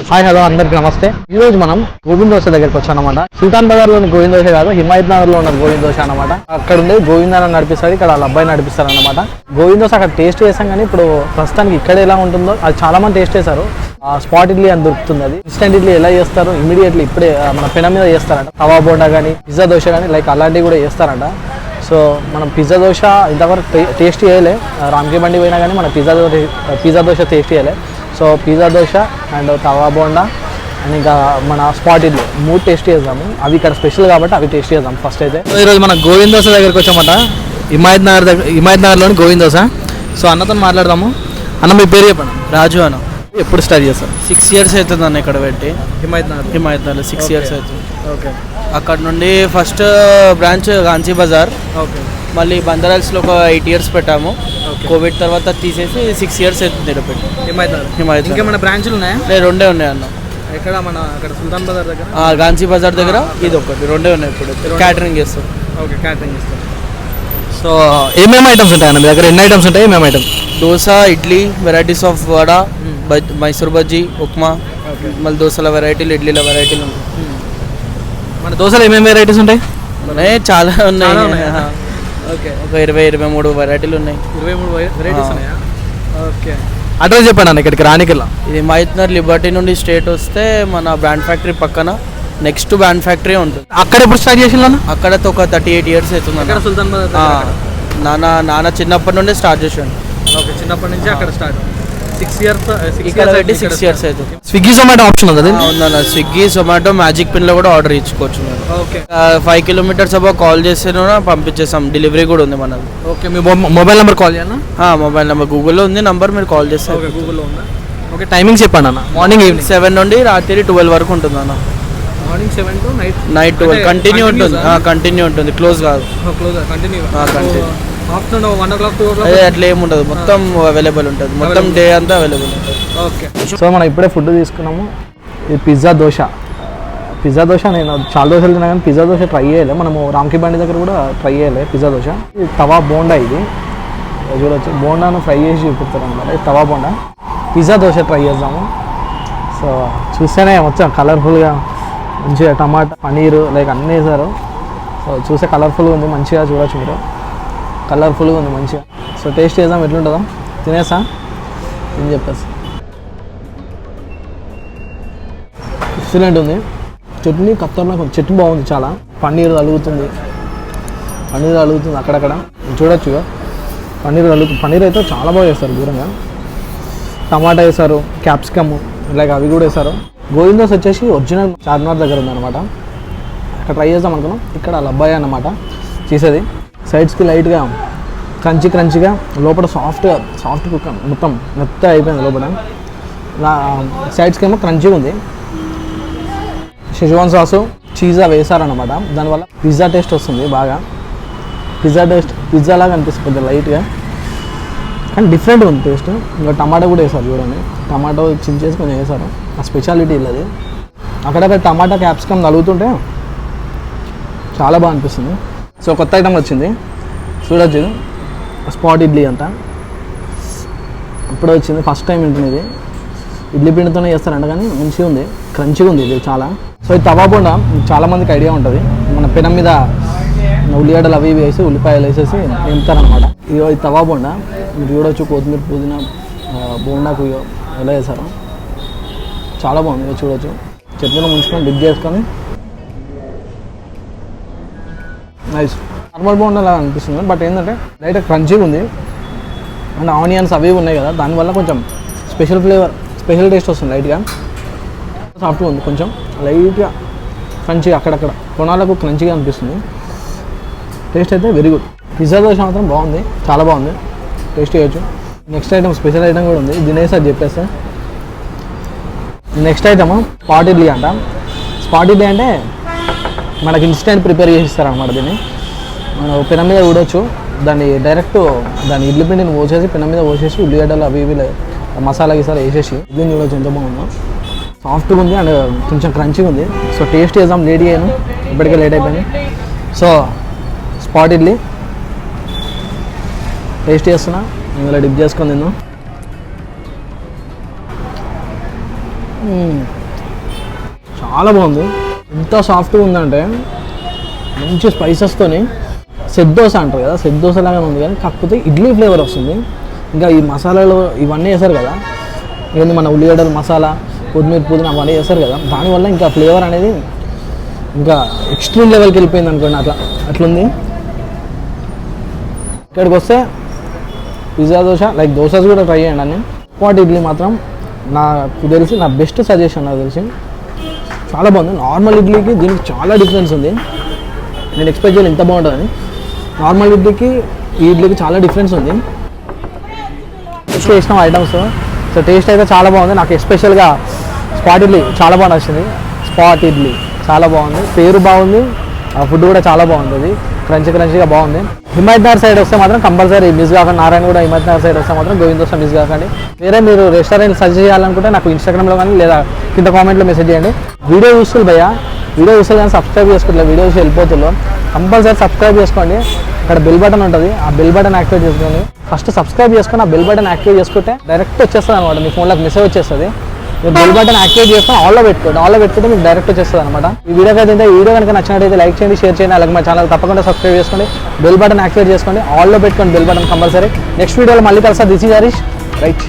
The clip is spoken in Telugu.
హాయ్ హలో అందరికీ నమస్తే. ఈ రోజు మనం గోవింద్ దోశ దగ్గరికి వచ్చాం అనమాట. సుల్తాన్ బజార్ లోని గోవింద్ దోశ కాదు, హిమాయత్ నగర్ లో ఉన్న గోవింద్ దోశ అనమాట. అక్కడ ఉండే గోవింద్ అని నడిపిస్తారు, ఇక్కడ వాళ్ళ అబ్బాయి నడిపిస్తారు అనమాట. గోవింద్ దోశ అక్కడ టేస్ట్ చేసాం, కానీ ఇప్పుడు ప్రస్తుతానికి ఇక్కడ ఎలా ఉంటుందో అది చాలా మంది టేస్ట్ చేశారు. స్పాట్ ఇడ్లీ అని దొరుకుతుంది. అది ఇన్స్టెంట్ ఇడ్లీ ఎలా చేస్తారు, ఇమీడియట్లీ ఇప్పుడే మన పెనం మీద చేస్తారంట. తవా బోండా కానీ పిజ్జా దోశ కానీ లైక్ అలాంటివి కూడా చేస్తారంట. సో మనం పిజ్జా దోశ ఇంతవరకు టేస్ట్ చేయలే, రామ్కి బండి పోయినా కానీ మన పిజ్జా దోశ టేస్ట్ చేయలే. So pizza dosa and tawa bonda and ఇంకా మన స్పాట్ ఇడ్లీ 3 టేస్ట్ చేద్దాము. అవి ఇక్కడ స్పెషల్ కాబట్టి అవి టేస్ట్ చేద్దాం ఫస్ట్ అయితే. ఈరోజు మన గోవింద్ దోశ దగ్గరికి వచ్చామట, హిమాయత్ నగర్లోని గోవింద్ దోశ. సో అన్నతో మాట్లాడదాము. అన్న మీ పేరు చెప్పండి. రాజు అన్న. ఎప్పుడు స్టార్ట్ చేస్తారు? 6 years అవుతుంది అన్న ఇక్కడ పెట్టి. హిమాయత్ నగర్ 6 years అవుతుంది. ఓకే. అక్కడ నుండి first branch Gandhi Bazaar, okay. మళ్ళీ బందరాల్స్లో ఒక 8 years పెట్టాము. కోవిడ్ తర్వాత తీసేసి 6 years అవుతుంది ఇక్కడ పెట్టి. హిమాయత్ ఇంకేమైనా బ్రాంచ్లు ఉన్నాయా? లేదు, 2 ఉన్నాయి అన్న. ఎక్కడ మన అక్కడ సుల్తాన్ బజార్ దగ్గర, గాంధీ బజార్ దగ్గర ఇది ఒకటి, 2 ఉన్నాయి. ఇప్పుడు క్యాటరింగ్ చేస్తాం. ఓకే, క్యాటరింగ్ చేస్తాం. సో ఏమేమి ఐటమ్స్ ఉంటాయన్న మీ దగ్గర? ఎన్ని ఐటమ్స్ ఉంటాయి? ఏమేమి items? Dosa, idli, varieties of vada, Mysore bajji, upma, మళ్ళీ దోశల వెరైటీలు, ఇడ్లీల వెరైటీలు ఉంటాయి. మన దోశలు ఏమేమి వెరైటీస్ ఉంటాయి? చాలా ఉన్నాయి. ఓకే, ఒక 20-23 వెరైటీలు ఉన్నాయి. 23 వెరైటీస్ ఉన్నాయా? ఓకే. అడ్రస్ చెప్పండి అన్న ఇక్కడికి రానికెళ్ళా. ఇది మైత్నర్ లిబర్టీ నుండి స్ట్రేట్ వస్తే మన బ్రాండ్ ఫ్యాక్టరీ పక్కన నెక్స్ట్ బ్రాండ్ ఫ్యాక్టరీ ఉంటుంది. అక్కడ ఎప్పుడు స్టార్ట్ చేసిందా? అక్కడ ఒక 38 years అవుతుంది. సుల్తాన్ బజార్ నాన్న చిన్నప్పటి నుండి స్టార్ట్ చేసాను. ఓకే, చిన్నప్పటి నుంచి అక్కడ స్టార్ట్. 6 years ఇక్కడ పెట్టి 6 years అవుతుంది. స్విగ్గీ జొమాటో ఆప్షన్ ఉంది? అవునా, స్విగ్గీ జొమాటో మ్యాజిక్ పిన్ లో కూడా ఆర్డర్ ఇచ్చుకోవచ్చు. ఓకే. 5 kilometers అబౌ కాల్ చేస్తే పంపించేసాం. డెలివరీ కూడా ఉంది మనది. ఓకే. మీ మొబైల్ నెంబర్ కాల్ చేయనా? మొబైల్ నెంబర్ గూగుల్లో ఉంది. నంబర్ మీరు కాల్ చేస్తే. ఓకే, గూగుల్లో ఉందా? ఓకే. టైమింగ్ చెప్పండి అన్న. మార్నింగ్ 7 నుండి రాత్రి 12 వరకు ఉంటుంది అన్న. మార్నింగ్ 7 to నైట్ 12 కంటిన్యూ ఉంటుంది. కంటిన్యూ ఉంటుంది, క్లోజ్ కాదు. కంటిన్యూ. ఆఫ్టర్నూన్ 1 o'clock 2 o'clock అదే అట్లా ఏమి ఉండదు, మొత్తం అవైలబుల్ ఉంటుంది. మొత్తం డే అంతా అవైలబుల్ ఉంటుంది. ఓకే. సో మనం ఇప్పుడే ఫుడ్ తీసుకున్నాము. ఇది పిజ్జా దోశ. నేను చాలా దోశలు తిన్నా కానీ పిజ్జా దోశ ట్రై చేయలే. మనము రామ్కి బండి దగ్గర కూడా ట్రై చేయలే పిజ్జా దోశ. ఇది తవా బోండా. ఇది చూడవచ్చు, బోండాను ఫ్రై చేసి చూపిస్తారు అనమాట. ఇది తవా బోండా. పిజ్జా దోశ ట్రై చేద్దాము. సో చూస్తేనే మొత్తం కలర్ఫుల్గా మంచిగా టమాటా, పనీరు లైక్ అన్నీ వేసారు. సో చూస్తే కలర్ఫుల్గా ఉంది, మంచిగా చూడవచ్చు మీరు. కలర్ఫుల్గా ఉంది మంచిగా. సో టేస్ట్ చేద్దాం ఎట్లుంటుందో. తినేసా ఏం చెప్పేసి. ఎక్సలెంట్ ఉంది. చట్నీ ఖతర్నాక్ ఉంది. చట్నీ బాగుంది చాలా. పన్నీర్ తలుగుతుంది అక్కడక్కడ చూడొచ్చు. పన్నీర్ అయితే చాలా బాగా వేస్తారు దూరంగా. టమాటా వేసారు, క్యాప్సికమ్ లైక్ అవి కూడా వేసారు. గోవింద్ దోశ వచ్చేసి ఒరిజినల్ చార్మినార్ దగ్గర ఉందన్నమాట. అక్కడ ట్రై చేద్దాం అనుకున్నాం. ఇక్కడ వాళ్ళ అబ్బాయి అన్నమాట చేసేది. సైడ్స్కి లైట్గా క్రంచీగా, లోపల సాఫ్ట్ కుక్క మొత్తం మెత్త అయిపోయింది లోపల. సైడ్స్కి ఏమో క్రంచీగా ఉంది. షెజ్వాన్ సాసు, చీజ్ వేసారనమాట. దానివల్ల పిజ్జా టేస్ట్ వస్తుంది బాగా. పిజ్జా లాగా అనిపిస్తుంది కొద్దిగా లైట్గా, కానీ డిఫరెంట్ ఉంది టేస్ట్. ఇంకా టమాటా కూడా వేసారు చూడండి. టమాటో చేసి కొంచెం వేసారు. ఆ స్పెషాలిటీ ఇల్లది. అక్కడక్కడ టమాటా, క్యాప్సికమ్ తలుగుతుంటే చాలా బాగా అనిపిస్తుంది. సో కొత్త ఐటమ్ వచ్చింది చూడొచ్చు. స్పాట్ ఇడ్లీ అంట అప్పుడే వచ్చింది. ఫస్ట్ టైం ఉంటుంది ఇది. ఇడ్లీ పిండితోనే చేస్తారంట, కానీ మంచిగా ఉంది, క్రంచిగా ఉంది ఇది చాలా. సో ఈ తవా బోండా చాలామందికి ఐడియా ఉంటుంది. మన పెనం మీద ఉల్లిగడ్డలు అవి వేసి, ఉల్లిపాయలు వేసేసి నింపుతారనమాట. ఇగో ఈ తవా బోండా మీరు చూడవచ్చు. కొత్తిమీర, పుదీనా, బోండాకు ఎలా వేసారు, చాలా బాగుంది. ఇక చూడవచ్చు. చట్నీలో ముంచుకొని డిప్ చేసుకొని నైస్. నార్మల్ బోండా లాగా అనిపిస్తుంది, బట్ ఏంటంటే లైట్గా క్రంచీగా ఉంది. అండ్ ఆనియన్స్ అవి ఉన్నాయి కదా, దానివల్ల కొంచెం స్పెషల్ టేస్ట్ వస్తుంది. లైట్గా సాఫ్ట్గా ఉంది, కొంచెం లైట్గా క్రంచీగా అక్కడక్కడ కొనాలకు క్రంచీగా అనిపిస్తుంది. టేస్ట్ అయితే వెరీ గుడ్. పిజ్జా దోశ మాత్రం బాగుంది, చాలా బాగుంది. టేస్ట్ చేయొచ్చు. నెక్స్ట్ ఐటమ్ స్పెషల్ ఐటమ్ కూడా ఉంది, తినేసారి చెప్పేస్తే. నెక్స్ట్ ఐటమ్ స్పాట్ ఇడ్లీ అంట. స్పాట్ ఇడ్లీ అంటే మనకి ఇన్స్టెంట్ ప్రిపేర్ చేసి ఇస్తారనమాట. దీన్ని మనం పెనం మీద చూడొచ్చు. దాన్ని ఇడ్లీ పిండిని పోసేసి పెనం మీద పోసేసి ఉల్లిగడ్డలు అవి ఇవి మసాలా గిసాలా వేసేసి ఇడ్లీని చూడొచ్చు ఎంత బాగుందో. సాఫ్ట్గా ఉంది అండ్ కొంచెం క్రంచిగా ఉంది. సో టేస్ట్ చేద్దాం. లేట్ అయ్యాను, ఇప్పటికే లేట్ అయిపోయింది. సో స్పాట్ ఇడ్లీ టేస్ట్ చేస్తున్నా. ఇందులో డిప్ చేసుకొని తిందాం. చాలా బాగుంది. ఎంత సాఫ్ట్గా ఉందంటే మంచి స్పైసెస్తోని సెట్ దోశ అంటారు కదా, సెట్ దోశ లాగానే ఉంది కానీ కాకపోతే ఇడ్లీ ఫ్లేవర్ వస్తుంది. ఇంకా ఈ మసాలాలు ఇవన్నీ వేసారు కదా, ఇవన్నీ మన ఉల్లిగడ్డలు మసాలా కొత్తిమీర పుదీనా అవన్నీ వేసారు కదా, దానివల్ల ఇంకా ఫ్లేవర్ అనేది ఇంకా ఎక్స్ట్రీమ్ లెవెల్కి వెళ్ళిపోయింది అనుకోండి. అట్లుంది. ఇక్కడికి వస్తే పిజ్జా దోశ లైక్ దోశస్ కూడా ట్రై చేయండి అని. స్పాట్ ఇడ్లీ మాత్రం నాకు తెలిసి నా బెస్ట్ సజెషన్. నాకు తెలిసి చాలా బాగుంది. నార్మల్ ఇడ్లీకి దీనికి చాలా డిఫరెన్స్ ఉంది. నేను ఎక్స్పెక్ట్ చేయాలి ఇంత బాగుంటుందని. నార్మల్ ఇడ్లీకి ఈ ఇడ్లీకి చాలా డిఫరెన్స్ ఉంది. చేసిన ఐటమ్స్ సో టేస్ట్ అయితే చాలా బాగుంది. నాకు ఎస్పెషల్గా స్పాట్ ఇడ్లీ చాలా బాగా నచ్చింది. స్పాట్ ఇడ్లీ చాలా బాగుంది, పేరు బాగుంది, ఫుడ్ కూడా చాలా బాగుంటుంది, క్రంచీగా బాగుంది. హిమాయత్నగర్ సైడ్ వస్తే మాత్రం కంపల్సరీ మిస్ కాకండి. నారాయణగూడ హిమాయత్నగర్ సైడ్ వస్తే మాత్రం గోవింద్ దోశ మిస్ కాకండి. వేరే మీరు రెస్టారెంట్ సజెస్ట్ చేయాలనుకుంటే నాకు ఇన్స్టాగ్రామ్లో కానీ లేదా కింద కామెంట్లో మెసేజ్ చేయండి. వీడియో యూస్ఫుల్ భయ్యా, వీడియో చూస్తే కానీ సబ్స్క్రైబ్ చేసుకోవట్లేదు, వీడియో చూసి వెళ్ళిపోతుందో కంపల్సరీ సబ్స్క్రైబ్ చేసుకోండి. అక్కడ బెల్ బటన్ ఉంటుంది, ఆ బెల్ బటన్ యాక్టివేట్ చేసుకోండి. ఫస్ట్ సబ్స్క్రైబ్ చేసుకొని ఆ బెల్ బటన్ యాక్టివేట్ చేసుకుంటే డైరెక్ట్ వచ్చేస్తుంది అనమాట, మీ ఫోన్లోకి మెసేజ్ వచ్చేస్తుంది. మీరు బెల్ బటన్ యాక్టివేట్ చేసుకొని ఆల్లో పెట్టుకుంటే మీకు డైరెక్ట్ వచ్చేస్తుంది అనమాట. ఈ వీడియోకి అయితే వీడియో కనుక నచ్చినట్టయితే లైక్ చేయండి, షేర్ చేయండి, అలాగే మా ఛానల్ తప్పకుండా సబ్స్క్రైబ్ చేసుకోండి, బెల్ బటన్ యాక్టివేట్ చేసుకోండి, ఆల్లో పెట్టుకోండి బెల్ బటన్ కంపల్సరీ. నెక్స్ట్ వీడియోలో మళ్ళీ కలిసి దిస్ ఈజ్ హరీష్ రైట్.